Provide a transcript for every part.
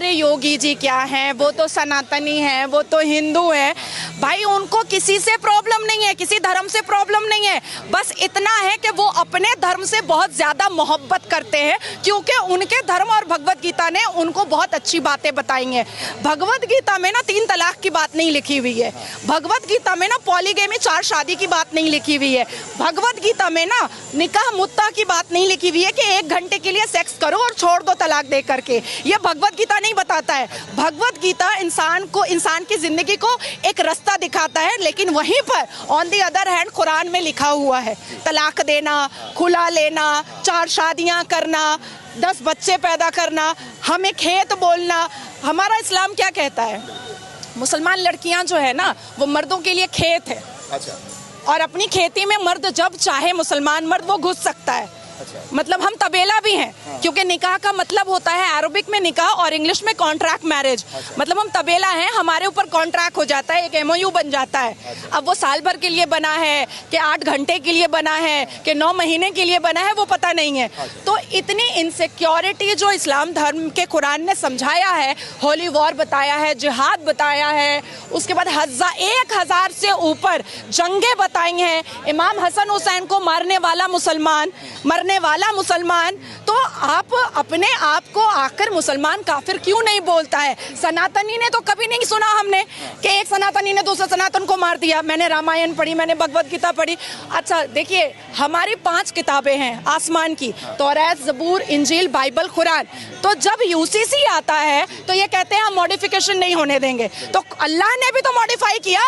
अरे योगी जी क्या हैं, वो तो सनातनी हैं, वो तो हिंदू हैं। भाई उनको किसी से प्रॉब्लम नहीं है, किसी धर्म से प्रॉब्लम नहीं है, बस इतना है कि वो अपने धर्म से बहुत ज़्यादा मोहब्बत करते हैं, क्योंकि उनके धर्म और भगवत गीता ने उनको बहुत अच्छी बातें बताई हैं। भगवत गीता में ना 3 तलाक की बात नहीं लिखी हुई है, भगवत गीता में ना पॉलीगेमी 4 शादी की बात नहीं लिखी हुई है, भगवत गीता में ना निकाह मुत्ता की बात नहीं लिखी हुई है कि 1 घंटे के लिए सेक्स करो और छोड़ दो तलाक दे करके। ये भगवत गीता नहीं बताता है। भगवत गीता इंसान को, इंसान की जिंदगी को एक रास्ता दिखाता है, लेकिन वहीं पर on the other hand Quran में लिखा हुआ है तलाक देना, खुला लेना, 4 शादियां करना, 10 बच्चे पैदा करना, हमें खेत बोलना। हमारा इस्लाम क्या कहता है? मुसलमान लड़कियां जो है ना वो मर्दों के लिए खेत है। अच्छा। और अपनी खेती में मर्द जब चाहे मुसलमान मर्द वो घुस सकता है। अच्छा। मतलब हम तबेला भी हैं। हाँ। क्योंकि निकाह का मतलब होता है अरबिक में निकाह और इंग्लिश में कॉन्ट्रैक्ट मैरिज। अच्छा। मतलब हम तबेला हैं, हमारे ऊपर कॉन्ट्रैक्ट हो जाता है, एक एमओयू बन जाता है। अच्छा। अब वो साल भर के लिए बना है कि 8 घंटे के लिए बना है कि 9 महीने के लिए बना है वो पता नहीं है। अच्छा। तो इतनी इनसिक्योरिटी जो इस्लाम धर्म के कुरान ने समझाया है, होली वॉर बताया है, जिहाद बताया है, उसके बाद 1000 से ऊपर जंगें बताई हैं, इमाम हसन हुसैन को मारने वाला मुसलमान, तो आप अपने आप को आकर मुसलमान काफिर क्यों नहीं बोलता है? सनातनी ने तो कभी नहीं सुना हमने कि एक सनातनी ने दूसरे सनातन को मार दिया। मैंने रामायण पढ़ी, मैंने भगवत गीता पढ़ी। अच्छा देखिए, हमारी 5 किताबें हैं आसमान की, तौरात, ज़बूर, इंजील, बाइबल, कुरान। तो जब यूसीसी आता है तो ये कहते हैं हम मॉडिफिकेशन नहीं होने देंगे। तो अल्लाह ने भी तो मॉडिफाई किया,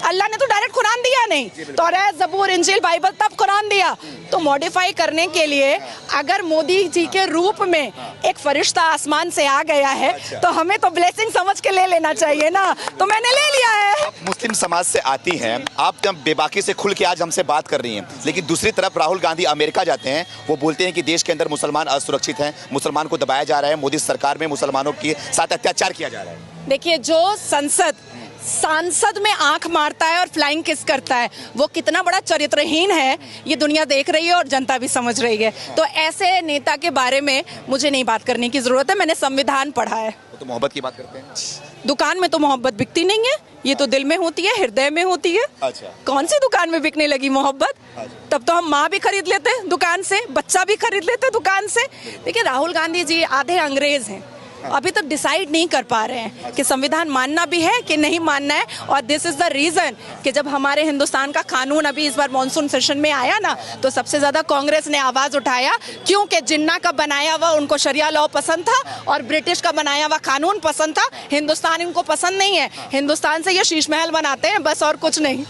अल्लाह ने तो डायरेक्ट कुरान दिया नहीं, तौरात, ज़बूर, इंजील, बाइबल, तब कुरान दिया। तो मॉडिफाई करने के लिए अगर मोदी जी के रूप में एक फरिश्ता आसमान से आ गया है तो हमें तो ब्लेसिंग समझ के ले लेना चाहिए ना, तो मैंने ले लिया है। आप मुस्लिम समाज से आती हैं, आप जब बेबाकी से खुल के आज हमसे बात कर रही हैं, लेकिन दूसरी तरफ राहुल गांधी अमेरिका जाते हैं, वो बोलते हैं कि देश के अंदर मुसलमान असुरक्षित हैं, मुसलमान को दबाया जा रहा है, मोदी सरकार में मुसलमानों के साथ अत्याचार किया जा रहा है। देखिए, जो सांसद में आंख मारता है और फ्लाइंग किस करता है, वो कितना बड़ा चरित्रहीन है ये दुनिया देख रही है और जनता भी समझ रही है। तो ऐसे नेता के बारे में मुझे नहीं बात करने की जरूरत है, मैंने संविधान पढ़ा है। तो मोहब्बत की बात करते हैं। दुकान में तो मोहब्बत बिकती नहीं है, ये तो दिल में होती है, हृदय में होती है। अच्छा। कौन सी दुकान में बिकने लगी मोहब्बत? अच्छा। तब तो हम माँ भी खरीद लेते दुकान से, बच्चा भी खरीद लेते दुकान से। देखिए, राहुल गांधी जी आधे अंग्रेज हैं, अभी तक डिसाइड नहीं कर पा रहे हैं कि संविधान मानना भी है कि नहीं मानना है। और दिस इज द रीजन कि जब हमारे हिंदुस्तान का कानून अभी इस बार मॉनसून सेशन में आया ना, तो सबसे ज्यादा कांग्रेस ने आवाज उठाया, क्योंकि जिन्ना का बनाया हुआ उनको शरिया लॉ पसंद था और ब्रिटिश का बनाया हुआ कानून पसंद था। हिंदुस्तान इनको पसंद नहीं है, हिंदुस्तान से ये शीश महल बनाते हैं बस, और कुछ नहीं।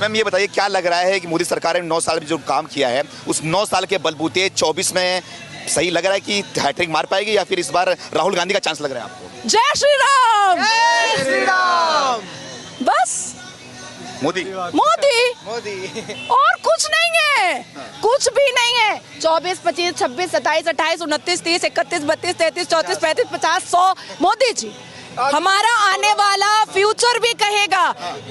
मैम ये बताइए, क्या लग रहा है कि मोदी सरकार ने 9 साल में जो काम किया है, उस 9 साल के बलबूते 24 में सही लग रहा है कि हैट्रिक मार पाएगी, या फिर इस बार राहुल गांधी का चांस लग रहा है आपको? जय श्री राम, जय श्री राम। बस मोदी और कुछ नहीं है, कुछ भी नहीं है। 24, 25, 26, 27, 28, 29, 30, 31, 32, 33, 34, 35, 50, 100 मोदी जी। हमारा आने वाला फ्यूचर भी कहेगा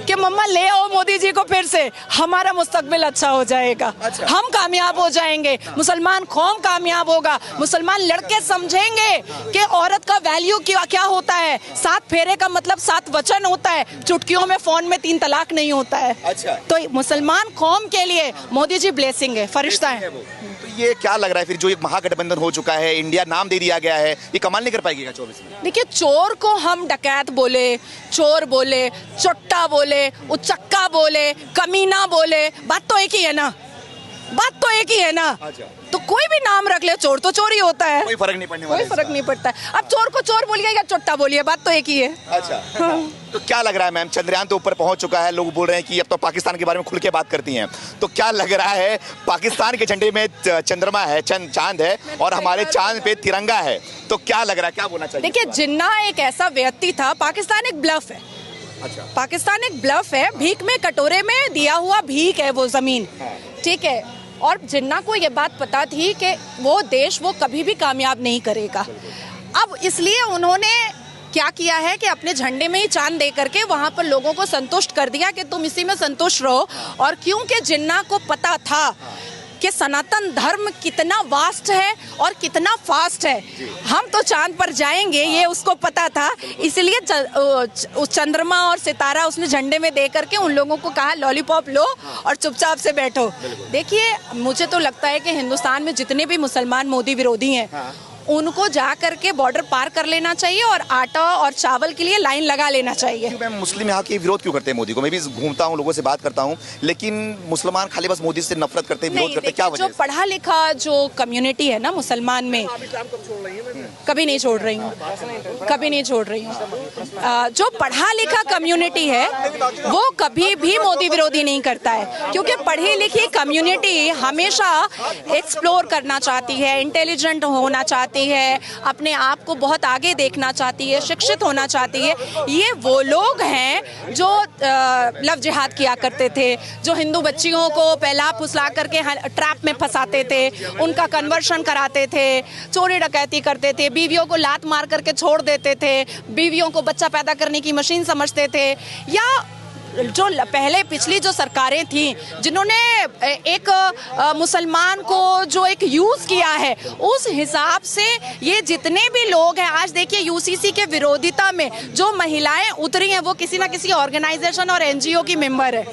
कि मम्मा ले आओ मोदी जी को फिर से, हमारा मुस्तकबिल अच्छा हो जाएगा। अच्छा। हम कामयाब हो जाएंगे, मुसलमान कौम कामयाब होगा, मुसलमान लड़के समझेंगे कि औरत का वैल्यू क्या होता है। 7 फेरे का मतलब 7 वचन होता है, चुटकियों में, फोन में 3 तलाक नहीं होता है। अच्छा। तो मुसलमान कौम के लिए मोदी जी ब्लेसिंग है, फरिश्ता है। तो ये क्या लग रहा है फिर, जो एक महागठबंधन हो चुका है, इंडिया नाम दे दिया गया है, ये कमाल नहीं कर पाएगी 24 में? देखिए, चोर को हम डकैत बोले, चोर बोले, चोट्टा बोले, उचक्का बोले, कमीना बोले, बात तो एक ही है ना, बात तो एक ही है ना। अच्छा। तो कोई भी नाम रख ले, चोर तो चोर ही होता है, कोई फर्क नहीं पड़ने वाला, कोई फर्क नहीं पड़ता है। अब चोर को चोर बोलिए या चोट्टा बोलिए, बात तो एक ही है। अच्छा। हाँ। तो क्या लग रहा है मैम, चंद्रयान तो ऊपर पहुंच चुका है, लोग बोल रहे हैं कि अब तो पाकिस्तान के बारे में खुल के बात करती हैं, तो क्या लग रहा है, पाकिस्तान के झंडे में चंद्रमा है, चांद है, और हमारे चांद पे तिरंगा है, तो क्या लग रहा है, क्या बोलना चाहिए? देखिए, जिन्ना एक ऐसा व्यक्ति था, पाकिस्तान एक ब्लफ है। अच्छा। पाकिस्तान एक ब्लफ है, भीख में कटोरे में दिया हुआ भीख है वो जमीन। ठीक है, और जिन्ना को ये बात पता थी कि वो देश वो कभी भी कामयाब नहीं करेगा। अब इसलिए उन्होंने क्या किया है कि अपने झंडे में ही चांद दे करके वहां पर लोगों को संतुष्ट कर दिया कि तुम इसी में संतुष्ट रहो। और क्योंकि जिन्ना को पता था कि सनातन धर्म कितना वास्ट है और कितना फास्ट है। हम तो चांद पर जाएंगे ये उसको पता था, इसलिए उस चंद्रमा और सितारा उसने झंडे में दे करके उन लोगों को कहा लॉलीपॉप लो और चुपचाप से बैठो। देखिए, मुझे तो लगता है कि हिंदुस्तान में जितने भी मुसलमान मोदी विरोधी हैं, उनको जा करके बॉर्डर पार कर लेना चाहिए और आटा और चावल के लिए लाइन लगा लेना चाहिए। मैम, मुस्लिम यहाँ के विरोध क्यों करते हैं मोदी को? मैं भी घूमता हूँ, लोगों से बात करता हूँ, लेकिन मुसलमान खाली बस मोदी से नफरत करते हैं, विरोध करते हैं, क्या वजह जो है? पढ़ा लिखा जो कम्युनिटी है ना मुसलमान में, कभी नहीं छोड़ रही हूँ, कभी नहीं छोड़ रही हूँ। जो पढ़ा लिखा कम्युनिटी है वो कभी भी मोदी विरोधी नहीं करता है, क्योंकि पढ़ी लिखी कम्युनिटी हमेशा एक्सप्लोर करना चाहती है, इंटेलिजेंट होना चाहती है, अपने आप को बहुत आगे देखना चाहती है, शिक्षित होना चाहती है। ये वो लोग हैं जो लव जिहाद किया करते थे, जो हिंदू बच्चियों को पहला फुसला करके ट्रैप में फंसाते थे, उनका कन्वर्शन कराते थे, चोरी डकैती करते थे, बीवियों को लात मार करके छोड़ देते थे, बीवियों को बच्चा पैदा करने की मशीन समझते थे। या जो पहले पिछली जो सरकारें थी जिन्होंने एक मुसलमान को जो एक यूज किया है, उस हिसाब से ये जितने भी लोग हैं, आज देखिए यूसीसी के विरोधिता में जो महिलाएं उतरी हैं वो किसी ना किसी ऑर्गेनाइजेशन और एनजीओ की मेंबर है,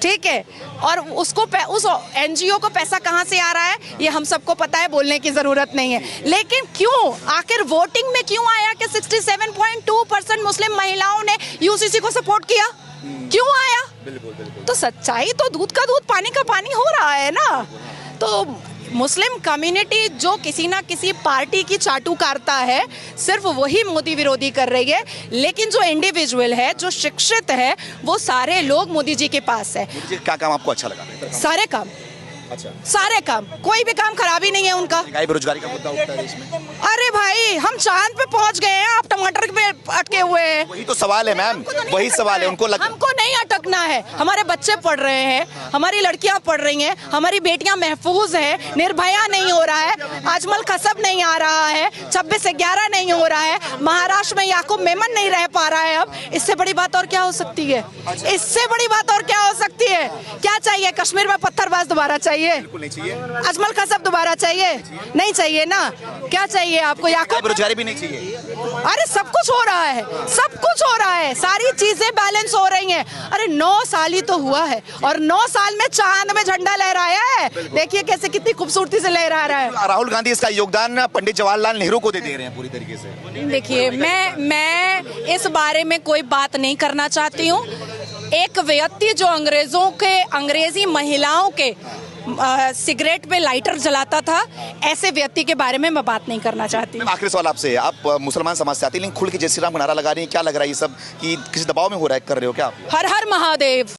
ठीक है, और उसको उस एनजीओ को पैसा कहां से आ रहा है ये हम सबको पता है, बोलने की जरूरत नहीं है। लेकिन क्यों आखिर वोटिंग में क्यों आया कि 67.2% मुस्लिम महिलाओं ने यूसीसी को सपोर्ट किया? क्यों आया? बिल्कुल। तो सच्चाई तो दूध का दूध पानी का पानी हो रहा है ना। तो मुस्लिम कम्युनिटी जो किसी ना किसी पार्टी की चाटुकारिता है, सिर्फ वही मोदी विरोधी कर रही है। लेकिन जो इंडिविजुअल है, जो शिक्षित है, वो सारे लोग मोदी जी के पास है। मोदी जी क्या काम आपको अच्छा लगा? सारे काम, अच्छा, सारे काम, कोई भी काम खराब ही नहीं है उनका। बेरोजगारी का मुद्दा उठता है देश में। अरे भाई, हम चांद पे पहुंच गए हैं, आप टमाटर पे अटके हुए हैं। वही तो सवाल है मैम, वही सवाल है। हमको नहीं अटकना है। हमारे बच्चे पढ़ रहे हैं, हमारी लड़कियां पढ़ रही हैं, हमारी बेटियां महफूज हैं, निर्भया नहीं हो रहा है, अजमल कसब नहीं आ रहा है, 26/11 नहीं हो रहा है, महाराष्ट्र में याकूब मेमन नहीं रह पा रहा है। अब इससे बड़ी बात और क्या हो सकती है? इससे बड़ी बात और क्या हो सकती है? क्या चाहिए? कश्मीर में पत्थरबाज दोबारा चाहिए? बिल्कुल नहीं चाहिए। अजमल कसब दोबारा चाहिए? नहीं चाहिए ना। क्या चाहिए आपको? याकूब बेरोजगारी भी नहीं चाहिए। अरे सब कुछ हो रहा है, सब कुछ हो रहा है, सारी चीजें बैलेंस हो रही हैं। अरे 9 साल ही तो हुआ है और 9 साल में चांद में झंडा लहराया है। देखिए कैसे, कितनी खूबसूरती से लहरा रहा है। राहुल गांधी इसका योगदान पंडित जवाहरलाल नेहरू को दे रहे हैं पूरी तरीके से। देखिए, मैं इस बारे में कोई बात नहीं करना चाहती हूँ। एक व्यक्ति जो अंग्रेजी महिलाओं के सिगरेट पे लाइटर जलाता था, ऐसे व्यक्ति के बारे में मैं बात नहीं करना चाहती। आखिरी सवाल आपसे, आप मुसलमान समाज से आते हैं, लेकिन खुल के जय श्री राम का नारा लगा रही हैं, क्या लग रहा है ये सब कि किसी दबाव में हो रहा है, कर रहे हो क्या आप? हर हर महादेव।